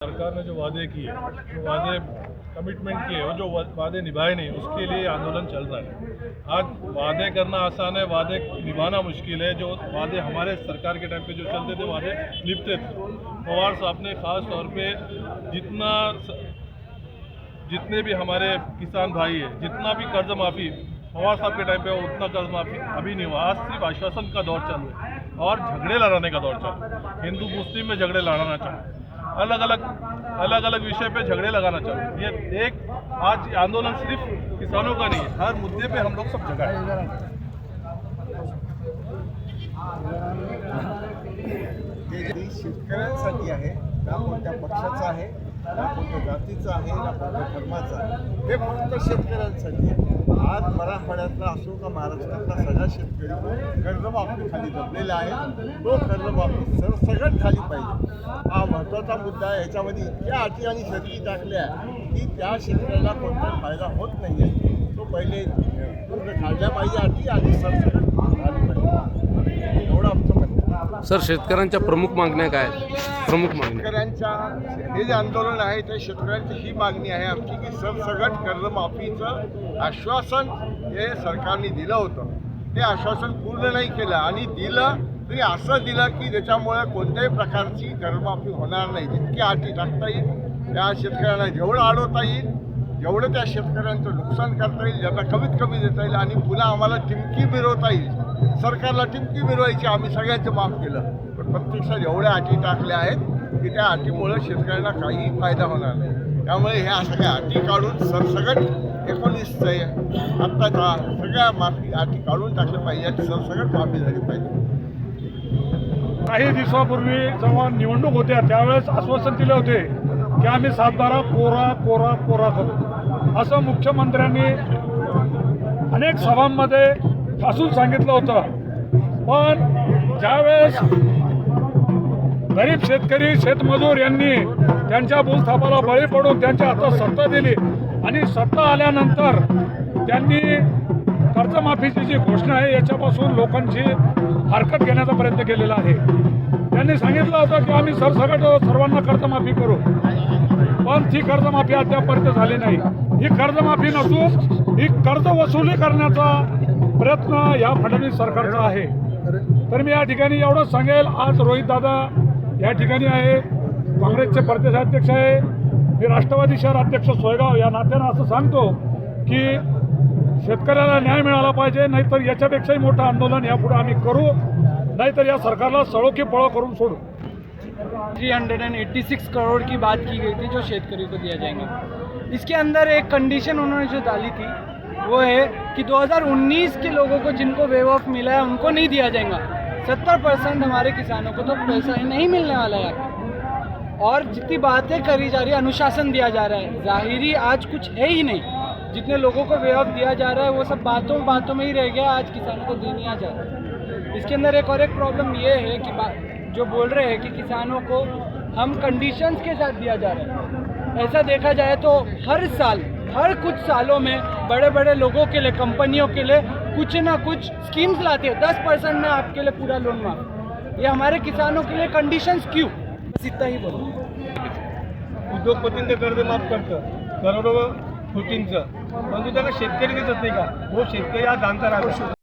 सरकार ने जो वादे किए, जो वादे कमिटमेंट किए और जो वादे निभाए नहीं, उसके लिए आंदोलन चल रहा है। आज वादे करना आसान है, वादे निभाना मुश्किल है। जो वादे हमारे सरकार के टाइम पे जो चलते थे, वादे निभते थे। पवार साहब ने खास तौर पे जितने भी हमारे किसान भाई है, जितना भी कर्ज माफ़ी पवार साहब के टाइम पे उतना कर्ज माफ़ी अभी नहीं हुआ। आज सिर्फ आश्वासन का दौर चालू है और झगड़े लड़ाने का दौर चालू है। हिंदू मुस्लिम में झगड़े लड़ाना चालू, अलग अलग विषय पे झगड़े लगाना चालू। ये एक आज आंदोलन सिर्फ किसानों का नहीं है, हर मुद्दे पे हम लोग सब जगह है। शेतकऱ्यांसाठी आहे ना, कोणत्या पक्षाचा आहे ना, कोणत्या जातीचा आहे ना, कोणत्या धर्माचा आहे, हे फक्त शेतकऱ्यांसाठी आहे। आज मराठवाड्यातला असो का महाराष्ट्रातला सगळा शेतकरी कर्जमाफीखाली दबलेला आहे। तो कर्जमाफी सरसकट झाली पाहिजे, हा महत्त्वाचा मुद्दा आहे। याच्यामध्ये इतक्या अटी आणि शर्ती टाकल्या की त्या शेतकऱ्याला कोणताही फायदा होत नाही आहे। तो पहिले पूर्ण काढल्या पाहिजे अटी आणि सरसकट झाली पाहिजे, एवढं आमचं म्हणणं आहे। सर, शेतकऱ्यांच्या प्रमुख मागण्या काय आहेत? प्रमुख मागण्या शेतकऱ्यांच्या हे जे आंदोलन आहे ते शेतकऱ्यांची ही मागणी आहे आमची की सरसकट कर्जमाफीचं आश्वासन हे सरकारने दिलं होतं, ते आश्वासन पूर्ण नाही केलं आणि दिलं तरी असं दिलं की ज्याच्यामुळे कोणत्याही प्रकारची कर्जमाफी होणार नाही। जितकी अटी टाकता येईल त्या शेतकऱ्यांना जेवढं अडवता येईल, जेवढं त्या शेतकऱ्यांचं नुकसान करता येईल, ज्यांना कमीत कमी देता येईल आणि पुन्हा आम्हाला टिमकी मिरवता येईल। सरकारला टिमकी मिरवायची, आम्ही सगळ्यांचं माफ केलं, पण प्रत्यक्षात एवढ्या अटी टाकल्या आहेत की त्या अटीमुळे शेतकऱ्यांना काही फायदा होणार नाही। त्यामुळे ह्या सगळ्या अटी काढून सरसकट 19 आत्ताच्या सगळ्या माफी अटी काढून टाकल्या पाहिजे आणि सरसकट माफी झाली पाहिजे। काही दिवसापूर्वी जेव्हा निवडणूक होत्या त्यावेळेस आश्वासन दिले होते की आम्ही 7/12 कोरा कोरा कोरा करू, असं मुख्यमंत्र्यांनी अनेक सभांमध्ये ठासून सांगितलं होतं। पण ज्यावेळेस गरीब शेतकरी शेतमजूर यांनी त्यांच्या भूलथापाला बळी पडून त्यांच्या हातात सत्ता दिली आणि सत्ता आल्यानंतर त्यांनी कर्जमाफीची जी घोषणा आहे याच्यापासून लोकांची हरकत घेण्याचा प्रयत्न केलेला आहे। त्यांनी सांगितलं होतं की आम्ही सरसकट सर्वांना कर्जमाफी करू, पण ती कर्जमाफी अद्यापर्यंत झाली नाही। ही कर्जमाफी नसून ही कर्ज वसुली करण्याचा प्रयत्न या फडणवीस सरकारचा आहे। तर मी या ठिकाणी एवढंच सांगेल, आज रोहित दादा या ठिकाणी आहे, काँग्रेसचे प्रदेशाध्यक्ष आहे, मी राष्ट्रवादी शहर अध्यक्ष सोयगाव या नात्यानं असं सांगतो की शेतकऱ्याला न्याय मिळाला पाहिजे, नाहीतर याच्यापेक्षाही मोठं आंदोलन यापुढे आम्ही करू, नाहीतर या सरकारला सळो की पळो करून सोडू। 386 करोड़ की बात की गई थी जो शेतकरी को दिया जाएगा। इसके अंदर एक कंडीशन उन्होंने जो डाली थी वो है कि 2019 के लोगों को जिनको वेव ऑफ मिला है उनको नहीं दिया जाएगा। 70% हमारे किसानों को तो पैसा ही नहीं मिलने वाला है। और जितनी बातें करी जा रही है, अनुशासन दिया जा रहा है, जाहिरी आज कुछ है ही नहीं। जितने लोगों को वे ऑफ दिया जा रहा है वो सब बातों में ही रह गया, आज किसानों को दे नहीं आ जा रहा। इसके अंदर एक और एक प्रॉब्लम ये है कि जो बोल रहे हैं कि किसानों को हम कंडीशंस के साथ दिया जा रहा है। ऐसा देखा जाए तो हर साल, हर कुछ सालों में बड़े बड़े लोगों के लिए, कंपनियों के लिए कुछ ना कुछ स्कीम्स लाती है। 10% में आपके लिए पूरा लोन माफ। ये हमारे किसानों के लिए कंडीशंस क्यों? बस इतना ही बोलूँ। उद्योगपतींचं कर्ज माफ करतं करोडो कोटींचं, परंतु त्याला शेतकरी देत नाही का? तो शेतकरी आज जाणता राहतो।